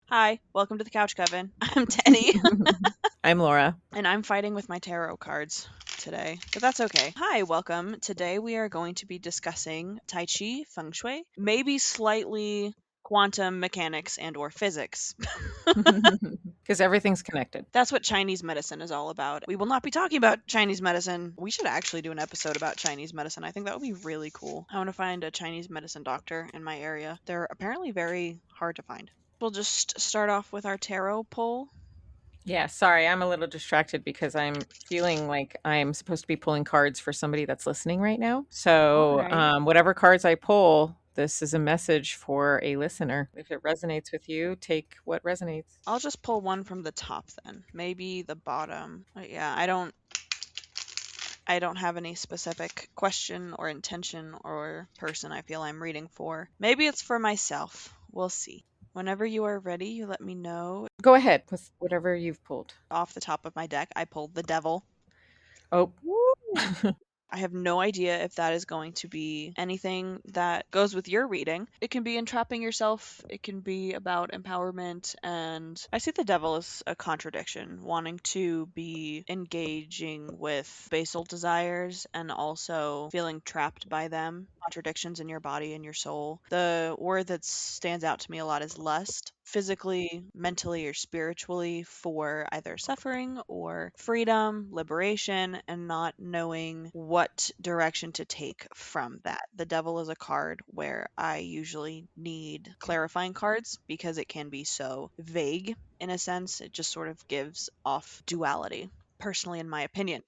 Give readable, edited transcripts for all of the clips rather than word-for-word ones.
Hi, welcome to the Couch Coven. I'm Tenny, I'm Laura. and I'm fighting with my tarot cards today, but that's okay. Hi, welcome. Today we are going to be discussing Tai Chi, Feng Shui, maybe slightly quantum mechanics and or physics. Because everything's connected. That's what Chinese medicine is all about. We will not be talking about Chinese medicine. We should actually do an episode about Chinese medicine. I think that would be really cool. I want to find a Chinese medicine doctor in my area. They're apparently very hard to find. We'll just start off with our tarot pull. Yeah, sorry, I'm a little distracted because I'm feeling like I'm supposed to be pulling cards for somebody that's listening right now. All So, right. whatever cards I pull, this is a message for a listener. If it resonates with you, take what resonates. I'll just pull one from the top then. Maybe the bottom. But yeah, I don't have any specific question or intention or person I feel I'm reading for. Maybe it's for myself. We'll see. Whenever you are ready, you let me know. Go ahead with whatever you've pulled. Off the top of my deck, I pulled the devil. Oh, Woo! I have no idea if that is going to be anything that goes with your reading. It can be entrapping yourself, it can be about empowerment, and I see the devil as a contradiction, wanting to be engaging with basal desires and also feeling trapped by them, contradictions in your body and your soul. The word that stands out to me a lot is lust. Physically, mentally, or spiritually for either suffering or freedom, liberation, and not knowing what direction to take from that. The devil is a card where I usually need clarifying cards because it can be so vague in a sense. It just sort of gives off duality, personally, in my opinion.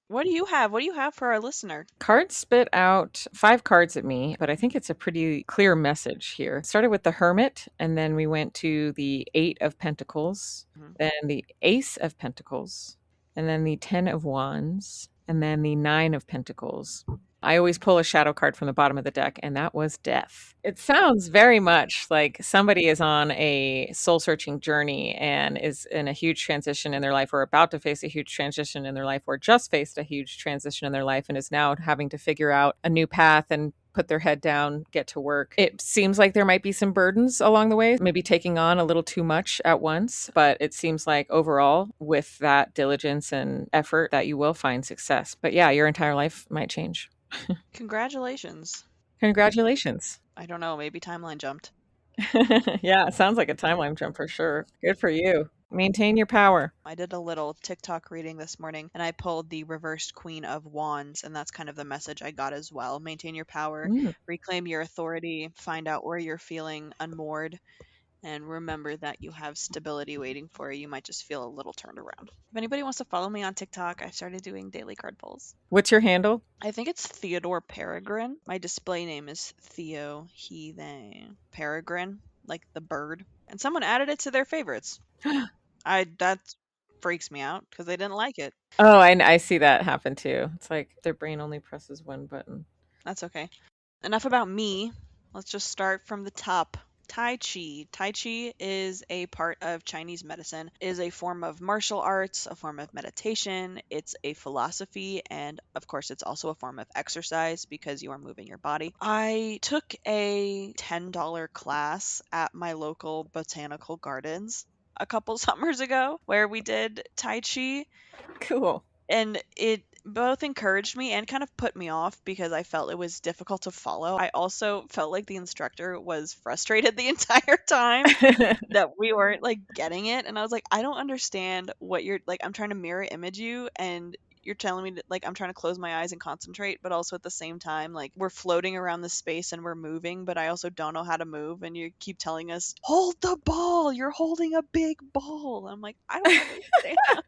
What do you have? What do you have for our listener? cards spit out 5 cards at me, but I think it's a pretty clear message here. Started with the Hermit, and then we went to the Eight of Pentacles, Mhm. then the Ace of Pentacles, and then the Ten of Wands, and then the Nine of Pentacles. I always pull a shadow card from the bottom of the deck, and that was Death. It sounds very much like somebody is on a soul searching journey and is in a huge transition in their life, or about to face a huge transition in their life, or just faced a huge transition in their life and is now having to figure out a new path and put their head down, get to work. It seems like there might be some burdens along the way, maybe taking on a little too much at once, but it seems like overall, with that diligence and effort, that you will find success. But yeah, your entire life might change. Congratulations. Congratulations. I don't know, maybe timeline jumped. Yeah, it sounds like a timeline jump for sure. Good for you. Maintain your power. I did a little TikTok reading this morning and I pulled the reversed Queen of Wands, and that's kind of the message I got as well. Maintain your power, Mm. reclaim your authority, find out where you're feeling unmoored, and remember that you have stability waiting for you. You might just feel a little turned around. If anybody wants to follow me on TikTok, I started doing daily card pulls. What's your handle? I think it's Theodore Peregrine. My display name is Theo He They Peregrine, like the bird. And someone added it to their favorites. That freaks me out because they didn't like it. Oh, I see that happen too. It's like their brain only presses one button. That's okay. Enough about me. Let's just start from the top. Tai Chi. Tai Chi is a part of Chinese medicine, is a form of martial arts, a form of meditation. It's a philosophy, and of course, it's also a form of exercise because you are moving your body. I took a $10 class at my local botanical gardens a couple summers ago where we did Tai Chi, Cool. and it both encouraged me and kind of put me off because I felt it was difficult to follow. I also felt like the instructor was frustrated the entire time that we weren't like getting it, and I was like, I don't understand what you're like. I'm trying to mirror image you, and you're telling me to, like, I'm trying to close my eyes and concentrate, but also at the same time, like, we're floating around the space and we're moving, but I also don't know how to move, and you keep telling us, hold the ball, you're holding a big ball. I'm like, I don't understand.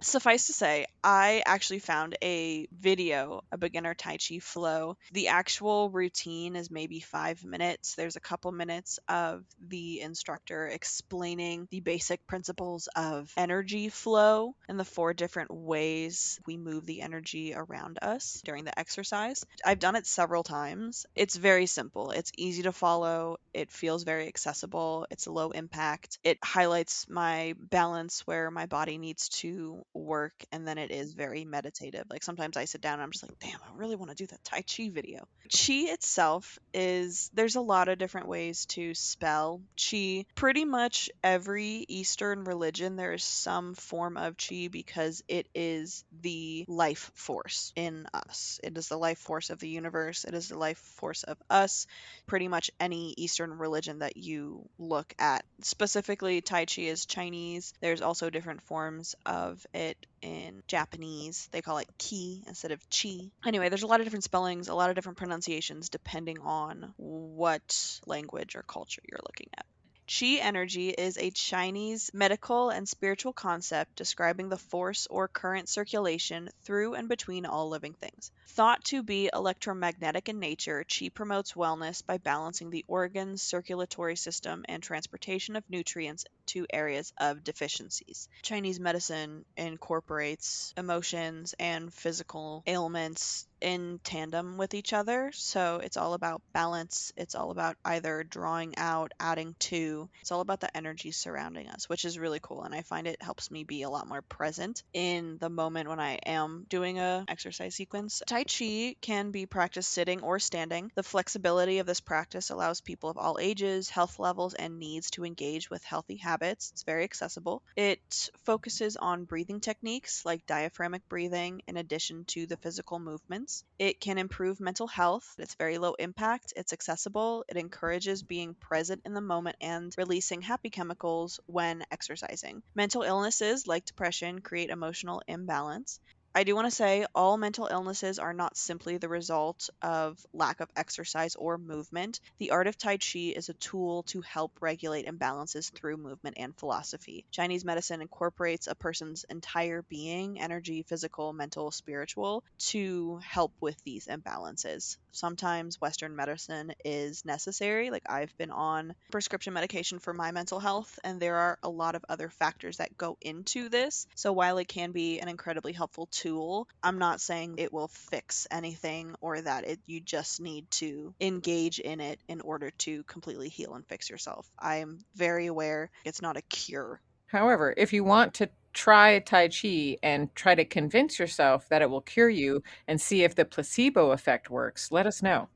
Suffice to say, I actually found a video, a beginner Tai Chi flow. The actual routine is maybe 5 minutes. There's a couple minutes of the instructor explaining the basic principles of energy flow and the 4 different ways we move the energy around us during the exercise. I've done it several times. It's very simple, it's easy to follow, it feels very accessible, it's low impact. It highlights my balance where my body needs to work, and then it is very meditative. Like sometimes I sit down and I'm just like, damn, I really want to do that Tai Chi video. Chi itself is, there's a lot of different ways to spell Chi. Pretty much every Eastern religion, there is some form of Chi because it is the life force in us. It is the life force of the universe. It is the life force of us. Pretty much any Eastern religion that you look at. Specifically, Tai Chi is Chinese. There's also different forms of it in Japanese. They call it Ki instead of Chi. Anyway, there's a lot of different spellings, a lot of different pronunciations depending on what language or culture you're looking at. Qi energy is a Chinese medical and spiritual concept describing the force or current circulation through and between all living things. Thought to be electromagnetic in nature, Qi promotes wellness by balancing the organs, circulatory system, and transportation of nutrients to areas of deficiencies. Chinese medicine incorporates emotions and physical ailments in tandem with each other. So it's all about balance. It's all about either drawing out, adding to. It's all about the energy surrounding us, which is really cool. And I find it helps me be a lot more present in the moment when I am doing a exercise sequence. Tai Chi can be practiced sitting or standing. The flexibility of this practice allows people of all ages, health levels, and needs to engage with healthy habits. It's very accessible. It focuses on breathing techniques like diaphragmatic breathing in addition to the physical movements. It can improve mental health. It's very low impact. It's accessible. It encourages being present in the moment and releasing happy chemicals when exercising. Mental illnesses like depression create emotional imbalance. I do want to say all mental illnesses are not simply the result of lack of exercise or movement. The art of Tai Chi is a tool to help regulate imbalances through movement and philosophy. Chinese medicine incorporates a person's entire being, energy, physical, mental, spiritual, to help with these imbalances. Sometimes Western medicine is necessary. Like I've been on prescription medication for my mental health, and there are a lot of other factors that go into this. So while it can be an incredibly helpful tool, I'm not saying it will fix anything or that you just need to engage in it in order to completely heal and fix yourself. I'm very aware it's not a cure. However, if you want to try Tai Chi and try to convince yourself that it will cure you and see if the placebo effect works, let us know.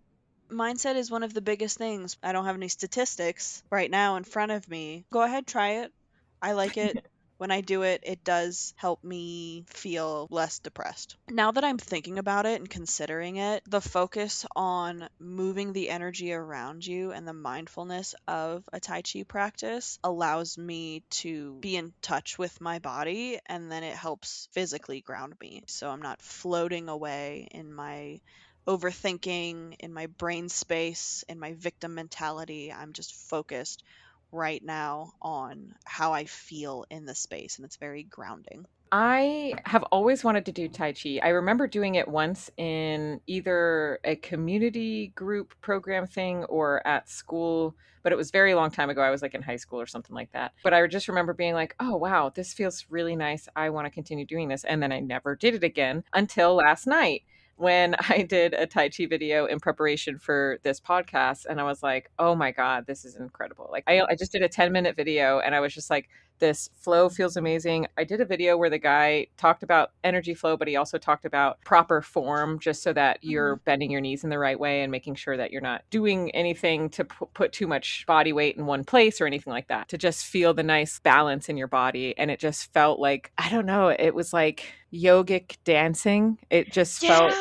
Mindset is one of the biggest things. I don't have any statistics right now in front of me. Go ahead, try it. I like it. When I do it, it does help me feel less depressed. Now that I'm thinking about it and considering it, the focus on moving the energy around you and the mindfulness of a Tai Chi practice allows me to be in touch with my body, and then it helps physically ground me. So I'm not floating away in my overthinking, in my brain space, in my victim mentality. I'm just focused right now on how I feel in the space, and it's very grounding. I have always wanted to do Tai Chi. I remember doing it once in either a community group program thing or at school, but it was a very long time ago. I was like in high school or something like that. But I just remember being like, oh, wow, this feels really nice. I want to continue doing this. And then I never did it again until last night when I did a Tai Chi video in preparation for this podcast. And I was like, oh my God, this is incredible. Like I just did a 10-minute video and I was just like, this flow feels amazing. I did a video where the guy talked about energy flow, but he also talked about proper form, just so that you're bending your knees in the right way and making sure that you're not doing anything to put too much body weight in one place or anything like that, to just feel the nice balance in your body. And it just felt like, I don't know, it was like yogic dancing. It just felt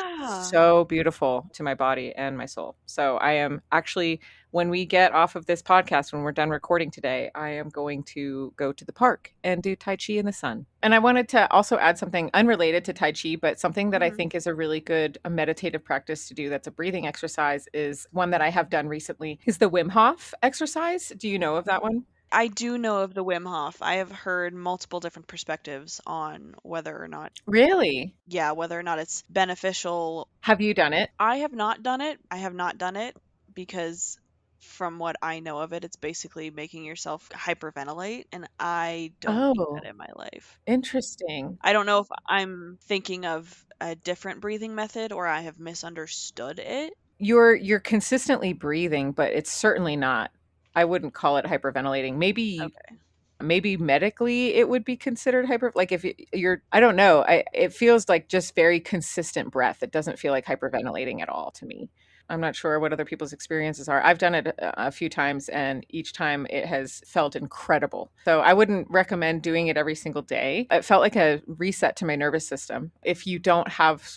so beautiful to my body and my soul. So I am actually, when we get off of this podcast, when we're done recording today, I am going to go to the park and do Tai Chi in the sun. And I wanted to also add something unrelated to Tai Chi, but something that I think is a really good meditative practice to do that's a breathing exercise, is one that I have done recently, is the Wim Hof exercise. Do you know of that one? I do know of the Wim Hof. I have heard multiple different perspectives on whether or not, Really? whether or not it's beneficial. Have you done it? I have not done it. I have not done it because from what I know of it, it's basically making yourself hyperventilate, and I don't need Oh, that in my life. interesting. I don't know if I'm thinking of a different breathing method or I have misunderstood it. You're consistently breathing, but it's certainly not. I wouldn't call it hyperventilating. Maybe Okay. maybe medically it would be considered like if you're, I don't know, it feels like just very consistent breath. It doesn't feel like hyperventilating at all to me. I'm not sure what other people's experiences are. I've done it a few times, and each time it has felt incredible. So I wouldn't recommend doing it every single day. It felt like a reset to my nervous system. If you don't have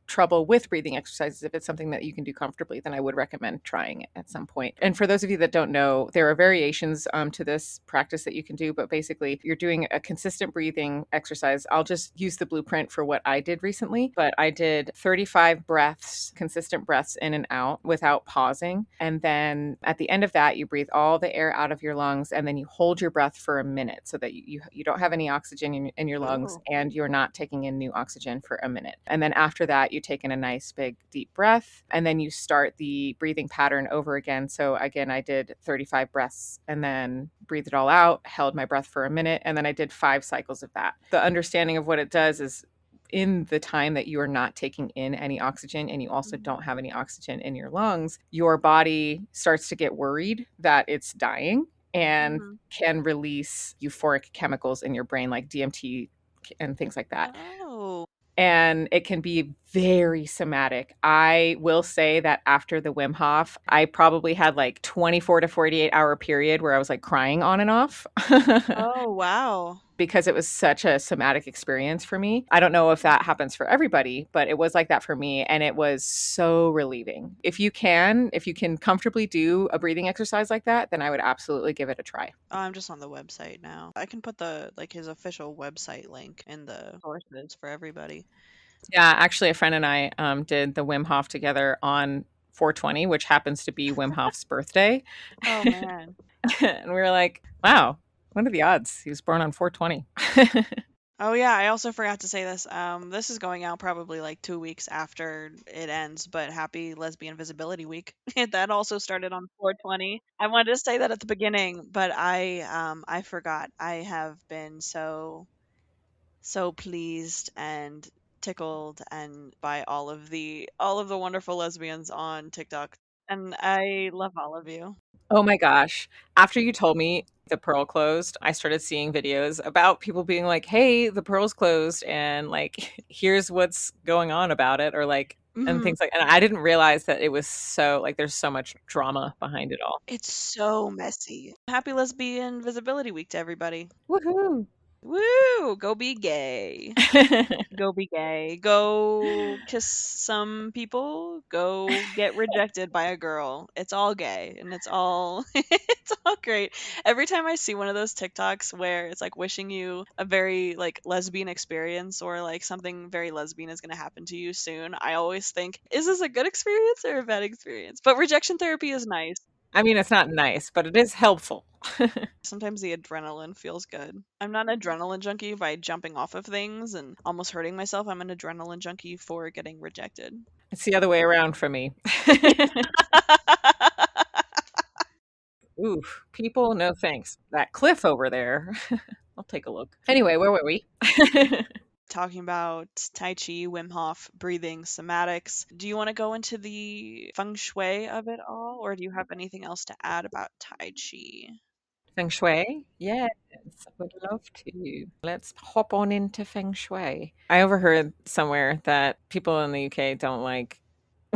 trouble with breathing exercises, if it's something that you can do comfortably, then I would recommend trying it at some point. And for those of you that don't know, there are variations to this practice that you can do, but basically you're doing a consistent breathing exercise. I'll just use the blueprint for what I did recently, but I did 35 breaths, consistent breaths in and out without pausing. And then at the end of that, you breathe all the air out of your lungs, and then you hold your breath for a minute so that you don't have any oxygen in your lungs. Ooh. And you're not taking in new oxygen for a minute. And then after that, you take in a nice big deep breath, and then you start the breathing pattern over again. So again, I did 35 breaths and then breathed it all out, held my breath for a minute, and then I did 5 cycles of that. The understanding of what it does is, in the time that you are not taking in any oxygen and you also don't have any oxygen in your lungs, your body starts to get worried that it's dying and can release euphoric chemicals in your brain like DMT and things like that. Oh. And it can be very somatic. I will say that after the Wim Hof, I probably had like 24 to 48 hour period where I was like crying on and off. Oh, wow. Because it was such a somatic experience for me. I don't know if that happens for everybody, but it was like that for me. And it was so relieving. If you can comfortably do a breathing exercise like that, then I would absolutely give it a try. Oh, I'm just on the website now. I can put his official website link in the sources for everybody. Yeah, actually, a friend and I did the Wim Hof together on 420, which happens to be Wim Hof's birthday. Oh, man. And we were like, wow, what are the odds? He was born on 420. Oh, yeah, I also forgot to say this. This is going out probably like 2 weeks after it ends, but happy Lesbian Visibility Week. That also started on 420. I wanted to say that at the beginning, but I forgot. I have been so pleased and tickled and by all of the wonderful lesbians on TikTok, and I love all of you. Oh my gosh. After you told me the Pearl closed, I started seeing videos about people being like, hey, the Pearl's closed, and like, here's what's going on about it, or like, and things like, and I didn't realize that it was so, like, there's so much drama behind it all. It's so messy. Happy Lesbian Visibility Week to everybody. Woohoo. Woo! Go be gay. Go be gay. Go kiss some people. Go get rejected by a girl. It's all gay and it's all it's all great. Every time I see one of those TikToks where it's like wishing you a very like lesbian experience or like something very lesbian is going to happen to you soon, I always think, is this a good experience or a bad experience? But rejection therapy is nice. I mean, it's not nice, but it is helpful. Sometimes the adrenaline feels good. I'm not an adrenaline junkie by jumping off of things and almost hurting myself. I'm an adrenaline junkie for getting rejected. It's the other way around for me. Ooh, people, no thanks. That cliff over there. I'll take a look. Anyway, where were we? Talking about Tai Chi, Wim Hof, breathing, somatics. Do you want to go into the feng shui of it all, or do you have anything else to add about Tai Chi? Feng Shui? Yes, I would love to. Let's hop on into Feng Shui. I overheard somewhere that people in the UK don't like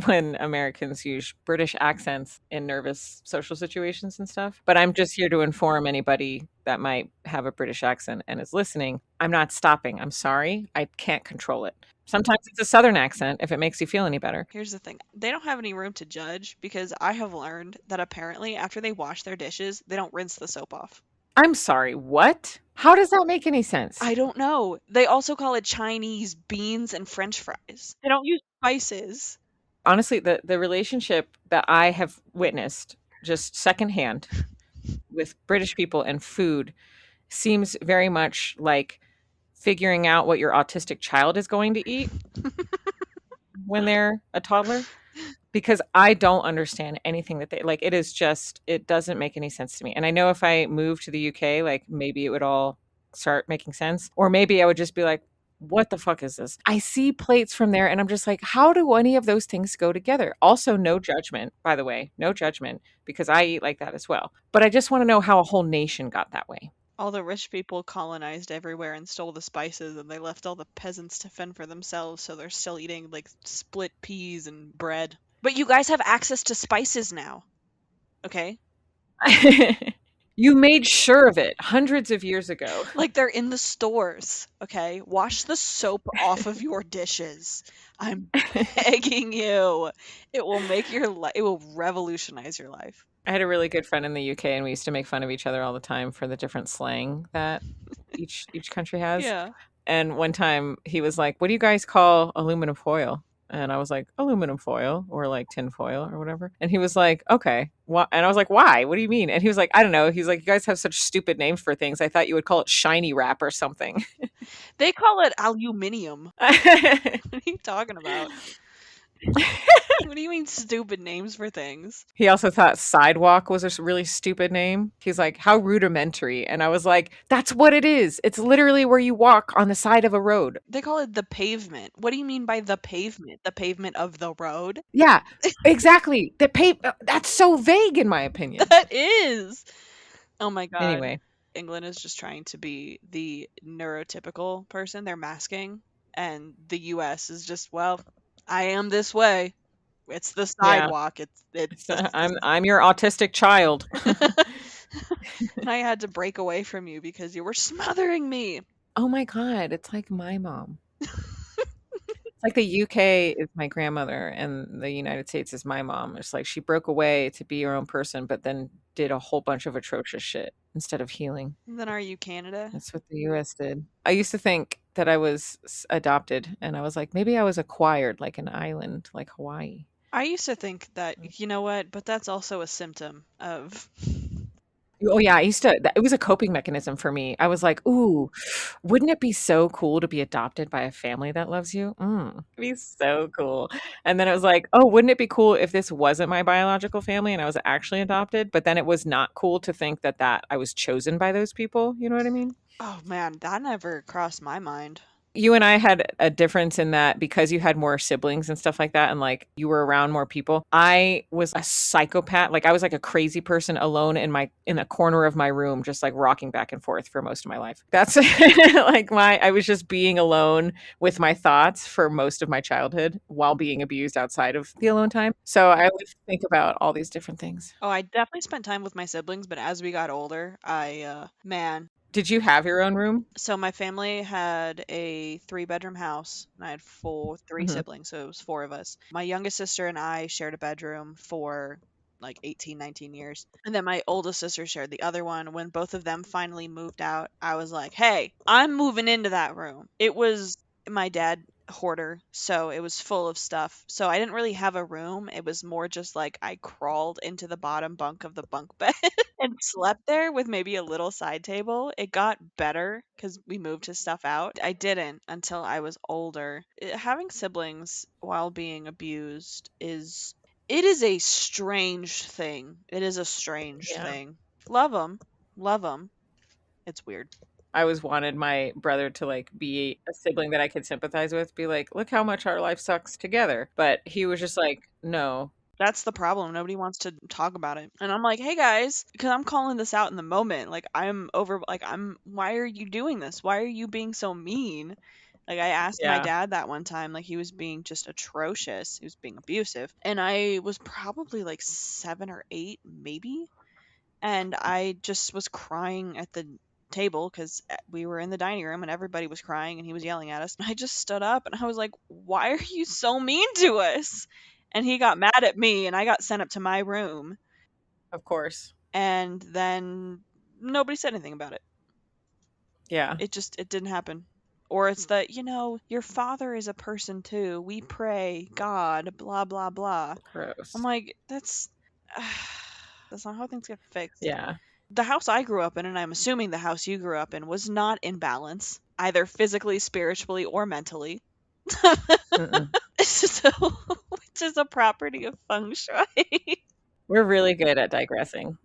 when Americans use British accents in nervous social situations and stuff. But I'm just here to inform anybody that might have a British accent and is listening. I'm not stopping. I'm sorry. I can't control it. Sometimes it's a Southern accent if it makes you feel any better. Here's the thing. They don't have any room to judge because I have learned that apparently after they wash their dishes, they don't rinse the soap off. I'm sorry, what? How does that make any sense? I don't know. They also call it Chinese beans and French fries. They don't use spices. Honestly, the relationship that I have witnessed just secondhand with British people and food seems very much like figuring out what your autistic child is going to eat when they're a toddler. Because I don't understand anything that they like. It is just, it doesn't make any sense to me. And I know if I moved to the UK, like maybe it would all start making sense. Or maybe I would just be like, what the fuck is this? I see plates from there and I'm just like, how do any of those things go together? Also, no judgment, by the way, no judgment, because I eat like that as well. But I just want to know how a whole nation got that way. All the rich people colonized everywhere and stole the spices, and they left all the peasants to fend for themselves, so they're still eating like split peas and bread. But you guys have access to spices now, okay? You made sure of it hundreds of years ago. Like they're in the stores, okay? Wash the soap off of your dishes. I'm begging you. It will make your life, it will revolutionize your life. I had a really good friend in the UK, and we used to make fun of each other all the time for the different slang that each country has. Yeah. And one time he was like, "What do you guys call aluminum foil?" And I was like, "Aluminum foil, or like tin foil or whatever." And he was like, "Okay." And I was like, "Why? What do you mean?" And he was like, "I don't know." He's like, "You guys have such stupid names for things. I thought you would call it shiny wrap or something." They call it aluminium. What are you talking about? What do you mean stupid names for things? He also thought sidewalk was a really stupid name. He's like, "How rudimentary." And I was like, "That's what it is. It's literally where you walk on the side of a road." They call it the pavement. What do you mean by the pavement? The pavement of the road? Yeah, exactly. That's so vague in my opinion. That is. Oh my god. Anyway, England is just trying to be the neurotypical person. They're masking. And the US is just, well, I am this way. It's the yeah. sidewalk. It's I'm your autistic child. and I had to break away from you because you were smothering me. Oh my god, it's like my mom. It's like the UK is my grandmother and the United States is my mom. It's like she broke away to be her own person, but then did a whole bunch of atrocious shit instead of healing. And then are you Canada? That's what the US did. I used to think that I was adopted, and I was like, maybe I was acquired like an island, like Hawaii. I used to think that, you know what, but that's also a symptom of. Oh yeah, it was a coping mechanism for me. I was like, "Ooh, wouldn't it be so cool to be adopted by a family that loves you? It'd be so cool." And then it was like, "Oh, wouldn't it be cool if this wasn't my biological family and I was actually adopted?" But then it was not cool to think that I was chosen by those people. You know what I mean? Oh man, that never crossed my mind. You and I had a difference in that because you had more siblings and stuff like that, and like you were around more people. I was a psychopath. Like I was like a crazy person alone in a corner of my room, just like rocking back and forth for most of my life. That's like I was just being alone with my thoughts for most of my childhood while being abused outside of the alone time. So I would think about all these different things. Oh, I definitely spent time with my siblings, but as we got older, man. Did you have your own room? So my family had a 3-bedroom house, and I had three Mhm. siblings, so it was 4 of us. My youngest sister and I shared a bedroom for like 18, 19 years. And then my oldest sister shared the other one. When both of them finally moved out, I was like, hey, I'm moving into that room. It was my dad hoarder, so it was full of stuff. So I didn't really have a room. It was more just like I crawled into the bottom bunk of the bunk bed and slept there with maybe a little side table. It got better because we moved his stuff out. I didn't until I was older. Having siblings while being abused it is a strange thing. It is a strange Yeah. thing. Love them. Love them. It's weird. I always wanted my brother to like be a sibling that I could sympathize with, be like, "Look how much our life sucks together." But he was just like, "No." That's the problem. Nobody wants to talk about it. And I'm like, hey guys, because I'm calling this out in the moment. Like, why are you doing this? Why are you being so mean? Like, I asked my Yeah. dad that one time, like, he was being just atrocious. He was being abusive. And I was probably like 7 or 8, maybe. And I just was crying at the table because we were in the dining room and everybody was crying and he was yelling at us. And I just stood up and I was like, why are you so mean to us? And he got mad at me and I got sent up to my room. Of course. And then nobody said anything about it. Yeah. It didn't happen. Or it's that, your father is a person too. We pray, God, blah, blah, blah. Gross. I'm like, that's not how things get fixed. Yeah. The house I grew up in, and I'm assuming the house you grew up in, was not in balance, either physically, spiritually, or mentally. So, which is a property of feng shui. We're really good at digressing.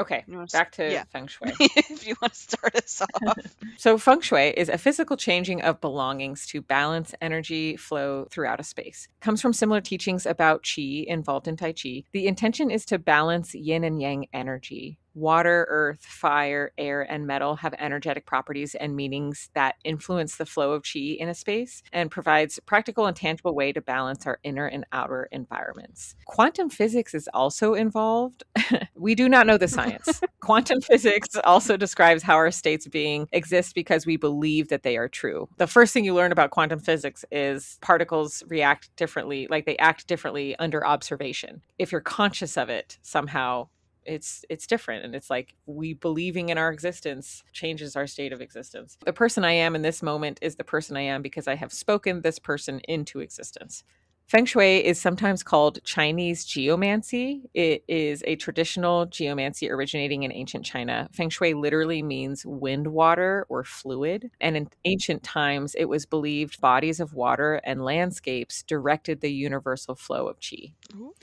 Okay, back to Yeah. feng shui. If you want to start us off. So feng shui is a physical changing of belongings to balance energy flow throughout a space. Comes from similar teachings about qi involved in tai chi. The intention is to balance yin and yang energy Water, earth, fire, air, and metal have energetic properties and meanings that influence the flow of qi in a space and provides a practical and tangible way to balance our inner and outer environments. Quantum physics is also involved. We do not know the science. Quantum physics also describes how our states of being exist because we believe that they are true. The first thing you learn about quantum physics is particles react differently, like they act differently under observation. If you're conscious of it, somehow it's different, and it's like we believing in our existence changes our state of existence. The person I am in this moment is the person I am because I have spoken this person into existence. Feng Shui is sometimes called Chinese geomancy. It is a traditional geomancy originating in ancient China. Feng Shui literally means wind water or fluid. And in ancient times, it was believed bodies of water and landscapes directed the universal flow of qi. Ooh.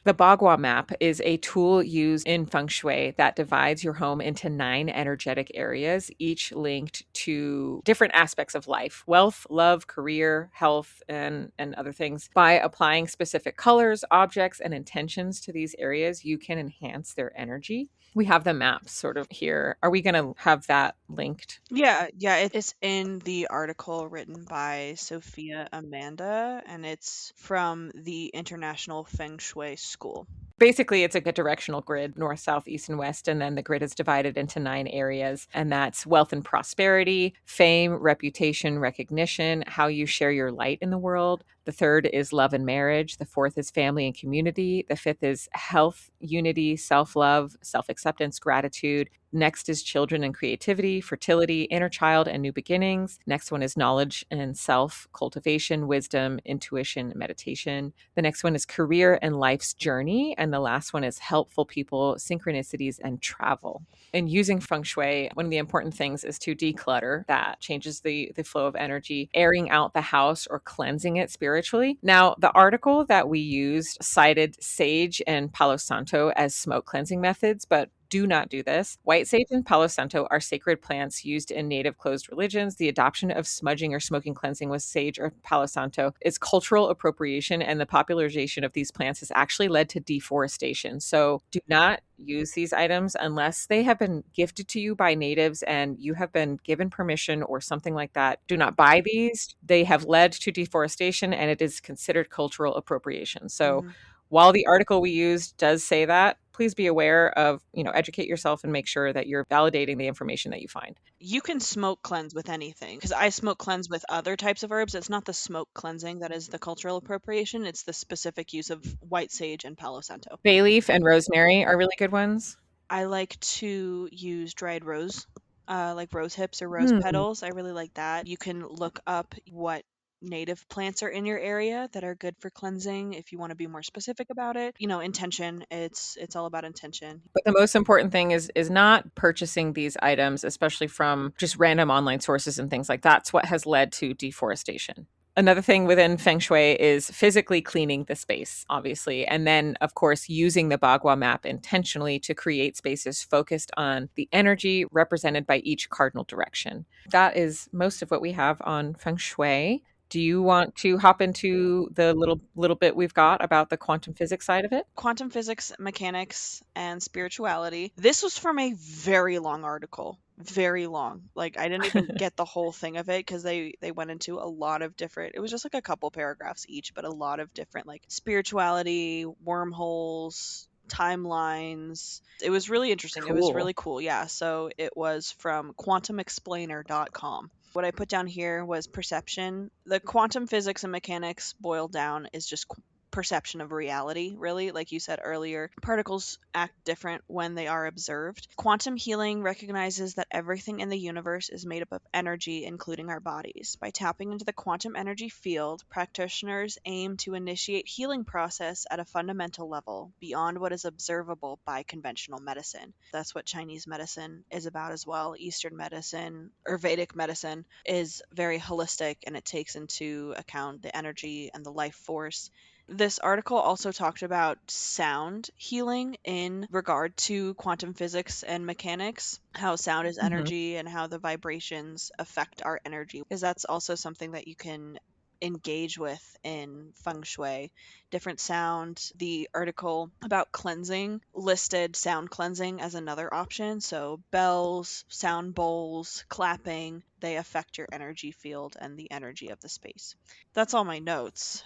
The Bagua map is a tool used in Feng Shui that divides your home into 9 energetic areas, each linked to different aspects of life: wealth, love, career, health, and other things. By applying specific colors, objects, and intentions to these areas, you can enhance their energy. We have the maps sort of here. Are we going to have that linked? Yeah, it's in the article written by Sophia Amanda, and it's from the International Feng Shui School. Basically, it's like a directional grid, north, south, east, and west. And then the grid is divided into 9 areas. And that's wealth and prosperity, fame, reputation, recognition, how you share your light in the world. The third is love and marriage. The fourth is family and community. The fifth is health, unity, self-love, self-acceptance, gratitude. Next is children and creativity, fertility, inner child, and new beginnings. Next one is knowledge and self, cultivation, wisdom, intuition, meditation. The next one is career and life's journey. And the last one is helpful people, synchronicities, and travel. In using feng shui, one of the important things is to declutter. That changes the flow of energy, airing out the house or cleansing it spiritually. Now, the article that we used cited sage and Palo Santo as smoke cleansing methods, but do not do this. White sage and Palo Santo are sacred plants used in native closed religions. The adoption of smudging or smoking cleansing with sage or Palo Santo is cultural appropriation, and the popularization of these plants has actually led to deforestation. So do not use these items unless they have been gifted to you by natives and you have been given permission or something like that. Do not buy these. They have led to deforestation, and it is considered cultural appropriation. So while the article we used does say that, please be aware of, educate yourself and make sure that you're validating the information that you find. You can smoke cleanse with anything, because I smoke cleanse with other types of herbs. It's not the smoke cleansing that is the cultural appropriation. It's the specific use of white sage and Palo Santo. Bay leaf and rosemary are really good ones. I like to use dried rose, like rose hips or rose petals. I really like that. You can look up what native plants are in your area that are good for cleansing if you want to be more specific about it. Intention, it's all about intention. But the most important thing is not purchasing these items, especially from just random online sources and things like that. That's what has led to deforestation. Another thing within Feng Shui is physically cleaning the space, obviously. And then, of course, using the Bagua map intentionally to create spaces focused on the energy represented by each cardinal direction. That is most of what we have on Feng Shui. Do you want to hop into the little bit we've got about the quantum physics side of it? Quantum physics, mechanics, and spirituality. This was from a very long article. Very long. Like, I didn't even get the whole thing of it because they went into a lot of different, it was just like a couple paragraphs each, but a lot of different, like, spirituality, wormholes, timelines. It was really interesting. It was Cool. really cool. Yeah. So it was from quantumexplainer.com. What I put down here was perception. The quantum physics and mechanics boiled down is just perception of reality, really. Like you said earlier, particles act different when they are observed. Quantum healing recognizes that everything in the universe is made up of energy, including our bodies. By tapping into the quantum energy field, practitioners aim to initiate healing process at a fundamental level beyond what is observable by conventional medicine. That's what Chinese medicine is about as well. Eastern medicine or Vedic medicine is very holistic, and it takes into account the energy and the life force. This article also talked about sound healing in regard to quantum physics and mechanics, how sound is energy and how the vibrations affect our energy, because that's also something that you can engage with in feng shui. Different sound. The article about cleansing listed sound cleansing as another option. So bells, sound bowls, clapping, they affect your energy field and the energy of the space. That's all my notes.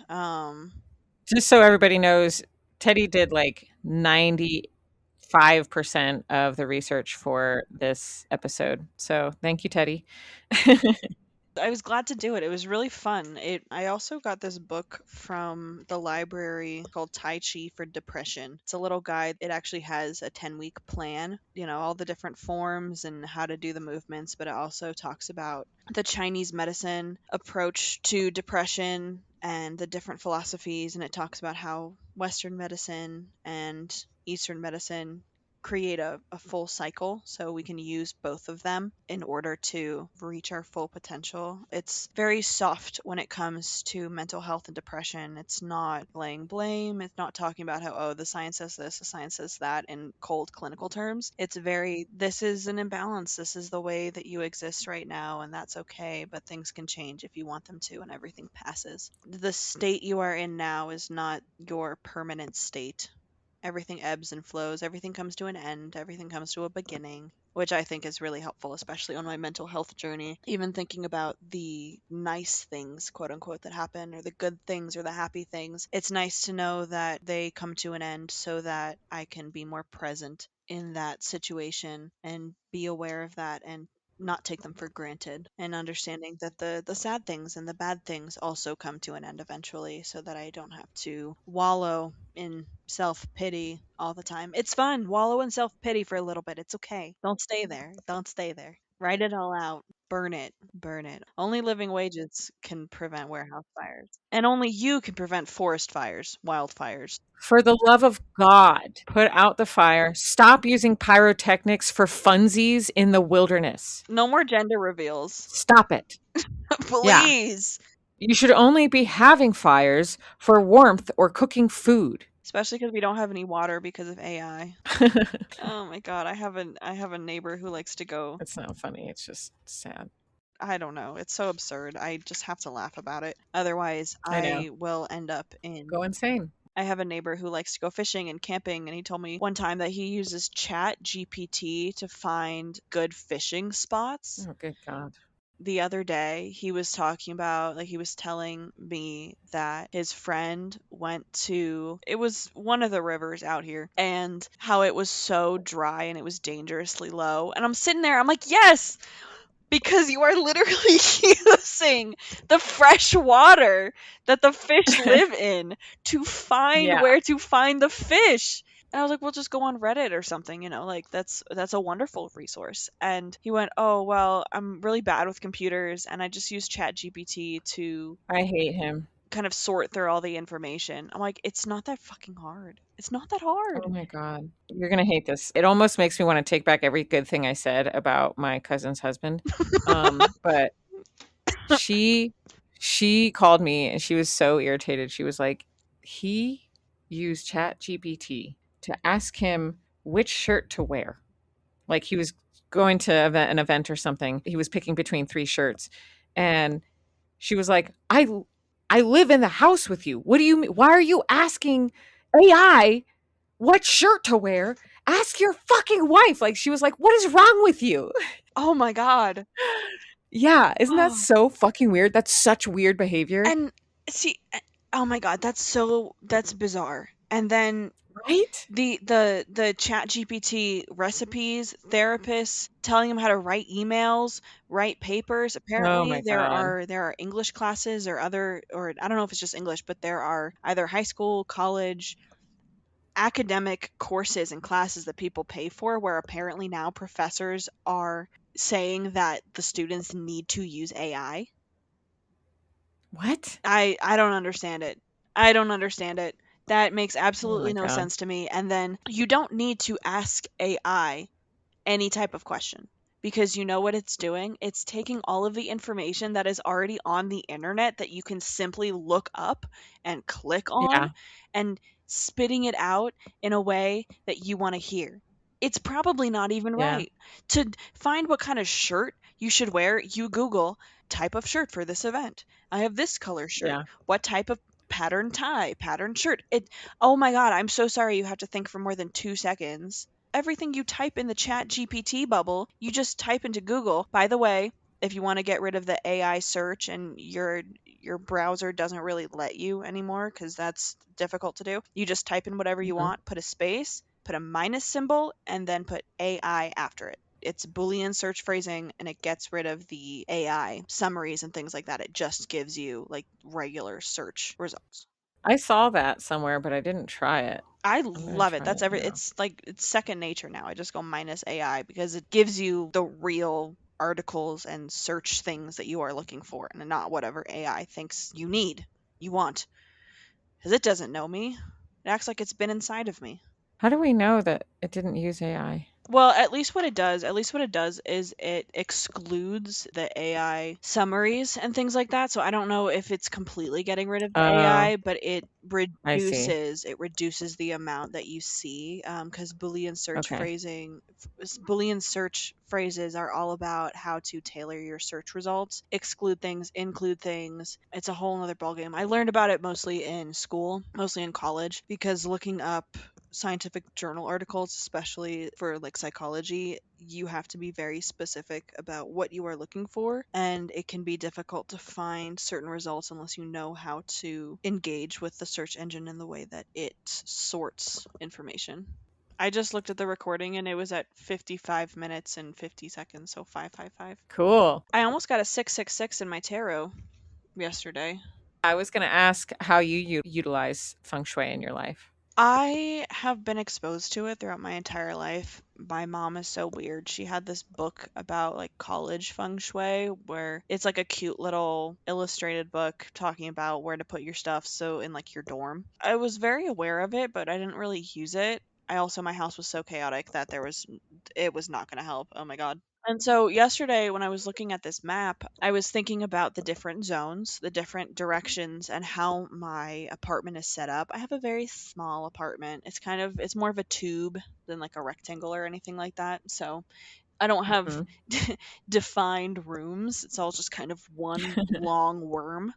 Just so everybody knows, Teddy did like 95% of the research for this episode. So thank you, Teddy. I was glad to do it. It was really fun. I also got this book from the library called Tai Chi for Depression. It's a little guide. It actually has a 10-week plan, all the different forms and how to do the movements, but it also talks about the Chinese medicine approach to depression and the different philosophies, and it talks about how Western medicine and Eastern medicine create a full cycle, so we can use both of them in order to reach our full potential. It's very soft when it comes to mental health and depression. It's not laying blame. It's not talking about how, oh, the science says this, the science says that in cold clinical terms. It's very, this is an imbalance. This is the way that you exist right now, and that's okay, but things can change if you want them to, and everything passes. The state you are in now is not your permanent state. Everything ebbs and flows, everything comes to an end, everything comes to a beginning, which I think is really helpful, especially on my mental health journey. Even thinking about the nice things, quote unquote, that happen, or the good things, or the happy things, it's nice to know that they come to an end so that I can be more present in that situation and be aware of that and not take them for granted, and understanding that the sad things and the bad things also come to an end eventually, so that I don't have to wallow in self-pity all the time. It's fun. Wallow in self-pity for a little bit. It's okay. Don't stay there. Don't stay there. Write it all out. Burn it. Burn it. Only living wages can prevent warehouse fires. And only you can prevent forest fires, wildfires. For the love of God, put out the fire. Stop using pyrotechnics for funsies in the wilderness. No more gender reveals. Stop it. Yeah. Please. You should only be having fires for warmth or cooking food. Especially because we don't have any water because of AI. Oh my god, I have a neighbor who likes to go. It's not funny. It's just sad. I don't know. It's so absurd. I just have to laugh about it. Otherwise, I know. I will end up in. Go insane. I have a neighbor who likes to go fishing and camping, and he told me one time that he uses Chat GPT to find good fishing spots. Oh, good God. The other day, he was talking about, like, he was telling me that his friend went to, it was one of the rivers out here, and how it was so dry and it was dangerously low. And I'm sitting there, I'm like, yes! Because you are literally using the fresh water that the fish live in to find Yeah. where to find the fish. And I was like, well, just go on Reddit or something, like that's a wonderful resource. And he went, oh, well, I'm really bad with computers and I just use Chat GPT to I hate him. kind of sort through all the information. I'm like, it's not that fucking hard. It's not that hard. Oh my God. You're going to hate this. It almost makes me want to take back every good thing I said about my cousin's husband. But she called me and she was so irritated. She was like, he used Chat GPT to ask him which shirt to wear. Like he was going to an event or something. He was picking between 3 shirts. And she was like, I live in the house with you. What do you mean? Why are you asking AI what shirt to wear? Ask your fucking wife. Like she was like, what is wrong with you? Oh my God. Yeah, isn't that Oh. so fucking weird? That's such weird behavior. And see, oh my God, that's bizarre. And then Right? the Chat GPT recipes, therapists telling them how to write emails, write papers. Oh Apparently my there God. are English classes or I don't know if it's just English, but there are either high school, college, academic courses and classes that people pay for, where apparently now professors are saying that the students need to use AI. What? I don't understand it. I don't understand it. That makes Oh absolutely my no God. sense to me. And then you don't need to ask AI any type of question, because you know what it's doing? It's taking all of the information that is already on the internet that you can simply look up and click on Yeah. and spitting it out in a way that you want to hear. It's probably not even Yeah. right. To find what kind of shirt you should wear, you Google type of shirt for this event. I have this color shirt. Yeah. What type of pattern tie, pattern shirt? Oh my god, I'm so sorry you have to think for more than 2 seconds. Everything you type in the chat GPT bubble, you just type into Google. By the way, if you want to get rid of the AI search and your browser doesn't really let you anymore cuz that's difficult to do, you just type in whatever you Mhm. want, put a space, put a minus symbol, and then put AI after it. It's Boolean search phrasing and it gets rid of the AI summaries and things like that. It just gives you like regular search results. I saw that somewhere, but I didn't try it. I I'm gonna love it. try That's it every now. it's like it's second nature now. I just go minus AI because it gives you the real articles and search things that you are looking for and not whatever AI thinks you need, you want. Because it doesn't know me. It acts like it's been inside of me. How do we know that it didn't use AI? Well, at least what it does is it excludes the AI summaries and things like that. So I don't know if it's completely getting rid of the Uh, AI, but it I see. reduces the amount that you see because Okay. Boolean search phrases are all about how to tailor your search results, exclude things, include things. It's a whole other ballgame. I learned about it mostly in school, mostly in college, because looking up scientific journal articles, especially for like psychology, you have to be very specific about what you are looking for, and it can be difficult to find certain results unless you know how to engage with the search engine in the way that it sorts information. I just looked at the recording and it was at 55 minutes and 50 seconds, so 555. Cool. I almost got a 666 in my tarot yesterday. I was gonna ask how you utilize feng shui in your life. I have been exposed to it throughout my entire life. My mom is so weird. She had this book about like college feng shui where it's like a cute little illustrated book talking about where to put your stuff so in like your dorm. I was very aware of it, but I didn't really use it. I also my house was so chaotic that it was not going to help. Oh my god. And so yesterday, when I was looking at this map, I was thinking about the different zones, the different directions, and how my apartment is set up. I have a very small apartment. It's more of a tube than like a rectangle or anything like that. So I don't have Mhm. defined rooms. It's all just kind of one long worm.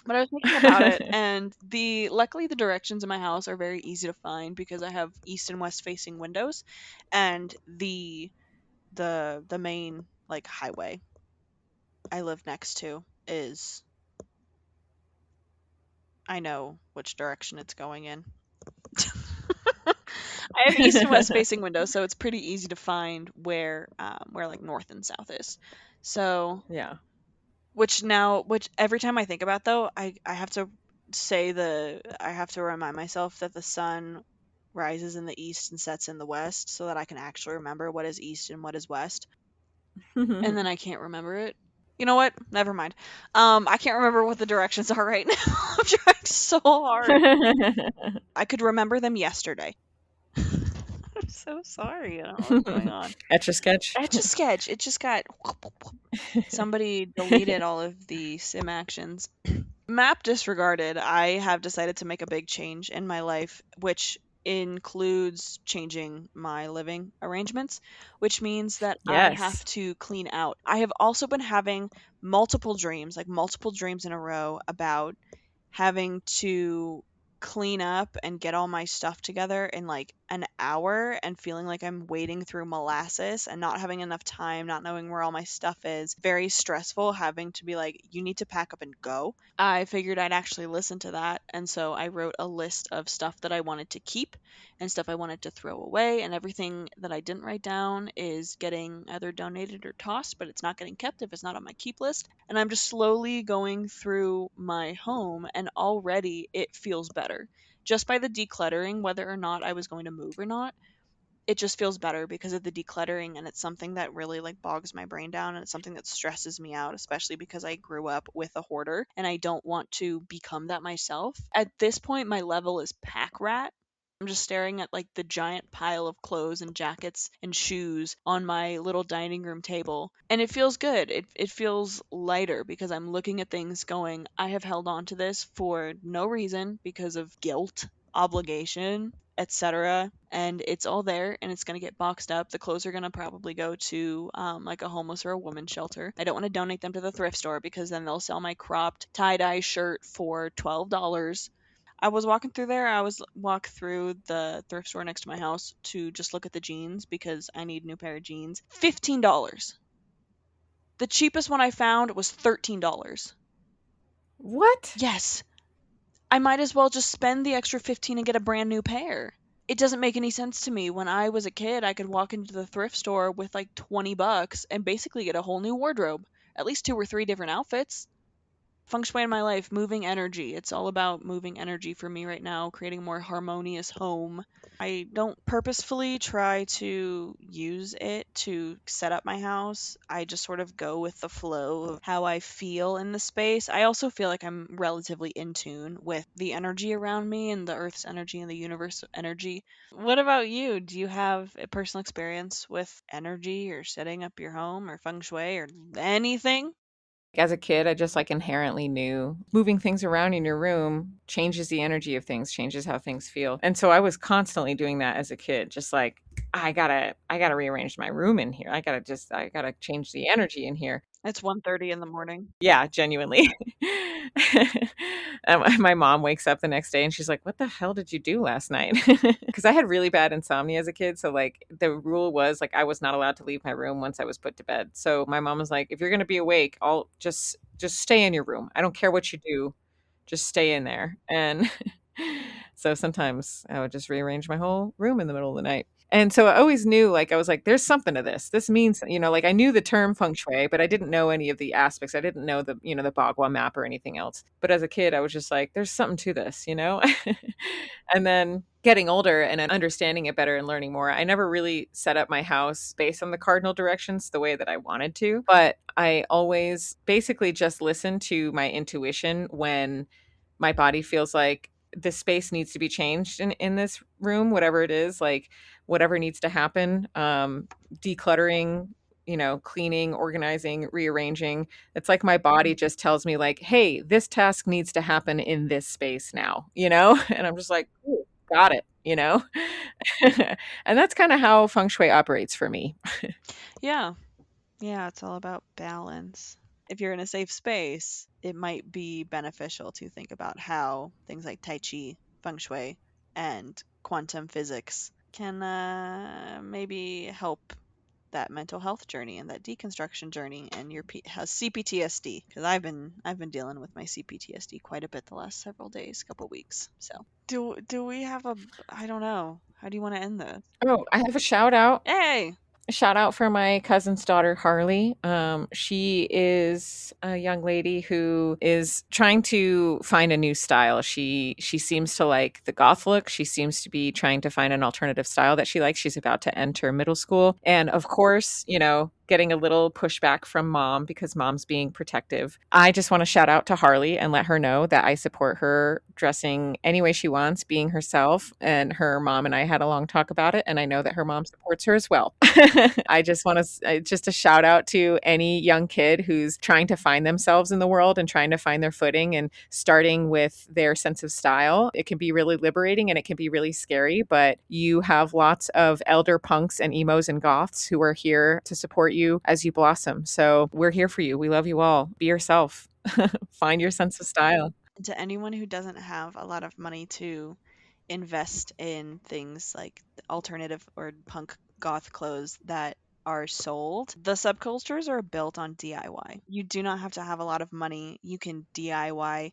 But I was thinking about it, and luckily the directions in my house are very easy to find because I have east and west facing windows, and the main like highway I live next to is I know which direction it's going in. I have east and west facing windows, so it's pretty easy to find where like north and south is. So Yeah. which every time I think about though, I have to I have to remind myself that the sun rises in the east and sets in the west so that I can actually remember what is east and what is west. And then I can't remember it. You know what? Never mind. I can't remember what the directions are right now. I'm trying so hard. I could remember them yesterday. I'm so sorry. I don't know what's going on. Etch a sketch. Etch a sketch. It just got somebody deleted all of the sim actions. Map disregarded, I have decided to make a big change in my life, which includes changing my living arrangements, which means that I have Yes. to clean out. I have also been having multiple dreams, like multiple dreams in a row, about having to clean up and get all my stuff together in like an hour and feeling like I'm wading through molasses and not having enough time, not knowing where all my stuff is. Very stressful having to be like, you need to pack up and go. I figured I'd actually listen to that. And so I wrote a list of stuff that I wanted to keep and stuff I wanted to throw away. And everything that I didn't write down is getting either donated or tossed, but it's not getting kept if it's not on my keep list. And I'm just slowly going through my home, and already it feels better. Just by the decluttering, whether or not I was going to move or not, it just feels better because of the decluttering, and it's something that really like bogs my brain down, and it's something that stresses me out, especially because I grew up with a hoarder and I don't want to become that myself. At this point my level is pack rat. I'm just staring at like the giant pile of clothes and jackets and shoes on my little dining room table. And it feels good. It feels lighter because I'm looking at things going, I have held on to this for no reason because of guilt. obligation, etc. And it's all there and it's going to get boxed up. The clothes are going to probably go to like a homeless or a women's shelter. I don't want to donate them to the thrift store because then they'll sell my cropped tie-dye shirt for $12. I was walking through there. I was walk through the thrift store next to my house to just look at the jeans because I need a new pair of jeans. $15. The cheapest one I found was $13. What? Yes. I might as well just spend the extra 15 and get a brand new pair. It doesn't make any sense to me. When I was a kid, I could walk into the thrift store with like $20 and basically get a whole new wardrobe, at least 2 or 3 different outfits. Feng shui in my life, moving energy. It's all about moving energy for me right now, creating a more harmonious home. I don't purposefully try to use it to set up my house. I just sort of go with the flow of how I feel in the space. I also feel like I'm relatively in tune with the energy around me and the earth's energy and the universe energy. What about you? Do you have a personal experience with energy or setting up your home or feng shui or anything? As a kid, I just like inherently knew moving things around in your room changes the energy of things, changes how things feel. And so I was constantly doing that as a kid, just like I gotta rearrange my room in here. I gotta change the energy in here. It's 1:30 in the morning. Yeah, genuinely. And my mom wakes up the next day and she's like, "What the hell did you do last night?" Because I had really bad insomnia as a kid. So, like, the rule was, like, I was not allowed to leave my room once I was put to bed. So my mom was like, "If you're going to be awake, I'll just stay in your room. I don't care what you do. Just stay in there." And so sometimes I would just rearrange my whole room in the middle of the night. And so I always knew, like, I was like, there's something to this. This means, like I knew the term feng shui, but I didn't know any of the aspects. I didn't know the Bagua map or anything else. But as a kid, I was just like, there's something to this. And then getting older and then understanding it better and learning more, I never really set up my house based on the cardinal directions the way that I wanted to. But I always basically just listened to my intuition when my body feels like the space needs to be changed in this room, whatever it is, like whatever needs to happen, decluttering, cleaning, organizing, rearranging. It's like my body just tells me like, hey, this task needs to happen in this space now. And I'm just like, "Ooh, got it. And that's kind of how feng shui operates for me. Yeah. Yeah, it's all about balance. If you're in a safe space, it might be beneficial to think about how things like Tai Chi, Feng Shui, and quantum physics can maybe help that mental health journey and that deconstruction journey and your has CPTSD, because I've been dealing with my CPTSD quite a bit the last several days, couple weeks. So do we have a I don't know. How do you want to end this? Oh, I have a shout out. Hey, A shout out for my cousin's daughter, Harley. She is a young lady who is trying to find a new style. She seems to like the goth look. She seems to be trying to find an alternative style that she likes. She's about to enter middle school. And of course, getting a little pushback from mom because mom's being protective. I just want to shout out to Harley and let her know that I support her dressing any way she wants, being herself. And her mom and I had a long talk about it. And I know that her mom supports her as well. I just want to just a shout out to any young kid who's trying to find themselves in the world and trying to find their footing and starting with their sense of style. It can be really liberating and it can be really scary, but you have lots of elder punks and emos and goths who are here to support you as you blossom. So we're here for you. We love you all. Be yourself. Find your sense of style. to anyone who doesn't have a lot of money to invest in things like alternative or punk goth clothes that are sold, the subcultures are built on DIY. You do not have to have a lot of money. You can DIY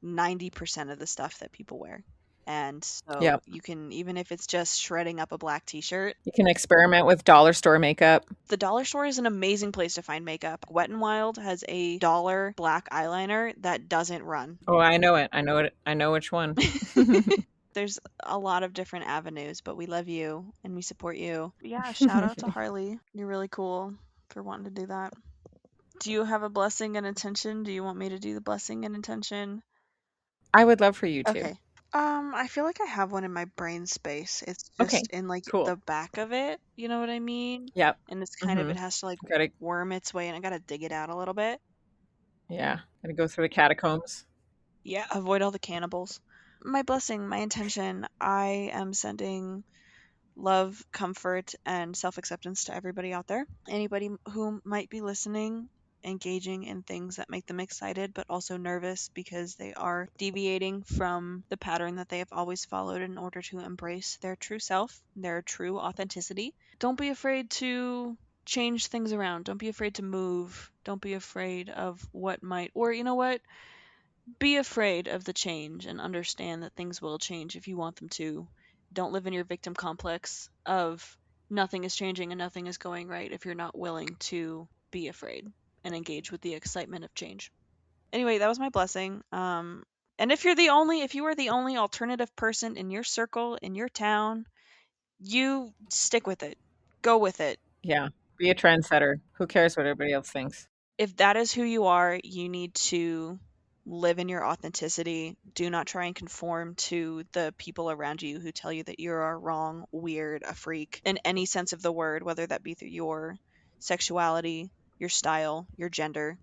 90% of the stuff that people wear. And so Yep. you can, even if it's just shredding up a black t shirt, You can experiment with dollar store makeup. the dollar store is an amazing place to find makeup. Wet n Wild has a dollar black eyeliner that doesn't run. Oh, I know it. I know it. I know which one. There's a lot of different avenues, but we love you and we support you. Yeah, shout out to Harley. You're really cool for wanting to do that. Do you have a blessing and intention? Do you want me to do the blessing and intention? I would love for you to. Okay. I feel like I have one in my brain space. It's Okay, just in like cool. the back of it, you know what I mean? Yep. And it's kind of Mm-hmm. it has to like Gotta, worm its way and I gotta dig it out a little bit. yeah. Gotta go through the catacombs. Yeah, avoid all the cannibals. My blessing, my intention, I am sending love, comfort, and self acceptance to everybody out there. Anybody who might be listening, engaging in things that make them excited but also nervous because they are deviating from the pattern that they have always followed in order to embrace their true self, their true authenticity. Don't be afraid to change things around. Don't be afraid to move. Don't be afraid of what might, or you know what? Be afraid of the change and understand that things will change if you want them to. Don't live in your victim complex of nothing is changing and nothing is going right if you're not willing to be afraid and engage with the excitement of change. Anyway, that was my blessing. And if you are the only alternative person in your circle, in your town, you stick with it. Go with it. Yeah. Be a trendsetter. Who cares what everybody else thinks? If that is who you are, you need to live in your authenticity. Do not try and conform to the people around you who tell you that you are wrong, weird, a freak, in any sense of the word, whether that be through your sexuality, your style, your gender.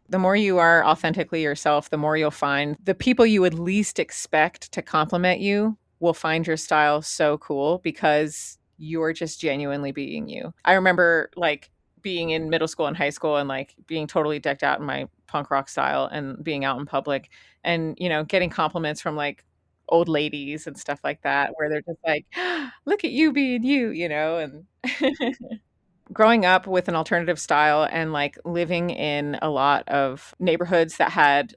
The more you are authentically yourself, the more you'll find the people you would least expect to compliment you will find your style so cool because you're just genuinely being you. I remember like being in middle school and high school and like being totally decked out in my punk rock style and being out in public and, you know, getting compliments from like old ladies and stuff like that where they're just like, look at you being you, you know, and growing up with an alternative style and like living in a lot of neighborhoods that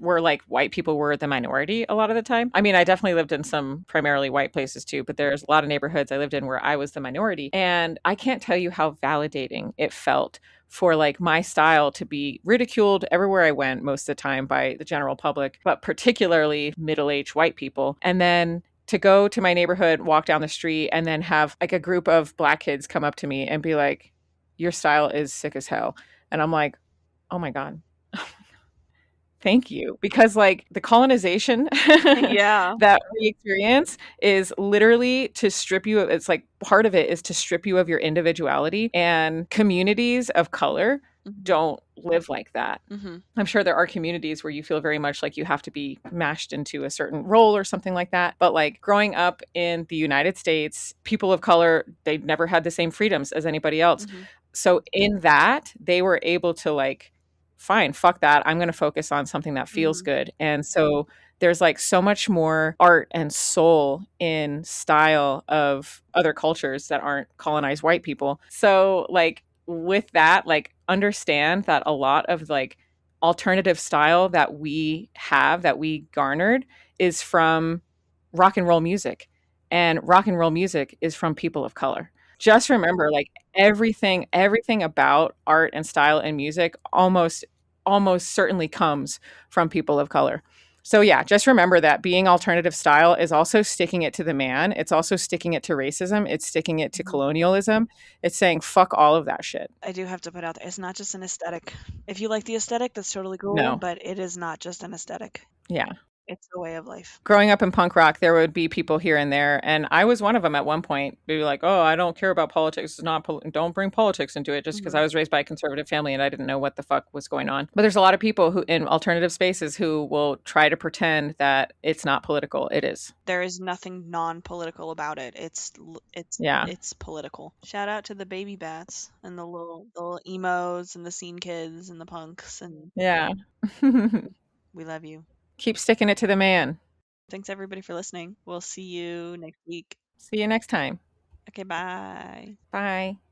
were like white people were the minority a lot of the time. I mean, I definitely lived in some primarily white places too, but there's a lot of neighborhoods I lived in where I was the minority. And I can't tell you how validating it felt for like my style to be ridiculed everywhere I went most of the time by the general public, but particularly middle-aged white people. And then to go to my neighborhood, walk down the street, and then have like a group of black kids come up to me and be like, your style is sick as hell. And I'm like, oh my God, thank you. Because like the colonization Yeah. that we experience is literally to strip you of, it's like part of it is to strip you of your individuality. And communities of color Hmm. don't live like that. Hmm. I'm sure there are communities where you feel very much like you have to be mashed into a certain role or something like that. But like growing up in the United States, people of color, they never had the same freedoms as anybody else. Hmm. So in that, they were able to like, fine, fuck that. I'm going to focus on something that feels Hmm. good. And so there's like so much more art and soul in style of other cultures that aren't colonized white people. So like with that, like understand that a lot of like alternative style that we have that we garnered is from rock and roll music, and rock and roll music is from people of color. Just remember like everything about art and style and music almost certainly comes from people of color. So yeah, just remember that being alternative style is also sticking it to the man. It's also sticking it to racism. It's sticking it to Hmm. colonialism. It's saying fuck all of that shit. I do have to put out there, it's not just an aesthetic. If you like the aesthetic, that's totally cool, No. but it is not just an aesthetic. Yeah. It's a way of life. Growing up in punk rock, there would be people here and there, and I was one of them at one point. Be like, "Oh, I don't care about politics. It's not. Don't bring politics into it." Just because Hmm. I was raised by a conservative family and I didn't know what the fuck was going on. But there's a lot of people who in alternative spaces who will try to pretend that it's not political. It is. There is nothing non-political about it. Yeah. It's political. Shout out to the baby bats and the little emos and the scene kids and the punks, and Yeah. we love you. Keep sticking it to the man. Thanks everybody for listening. We'll see you next week. See you next time. Okay, bye. Bye.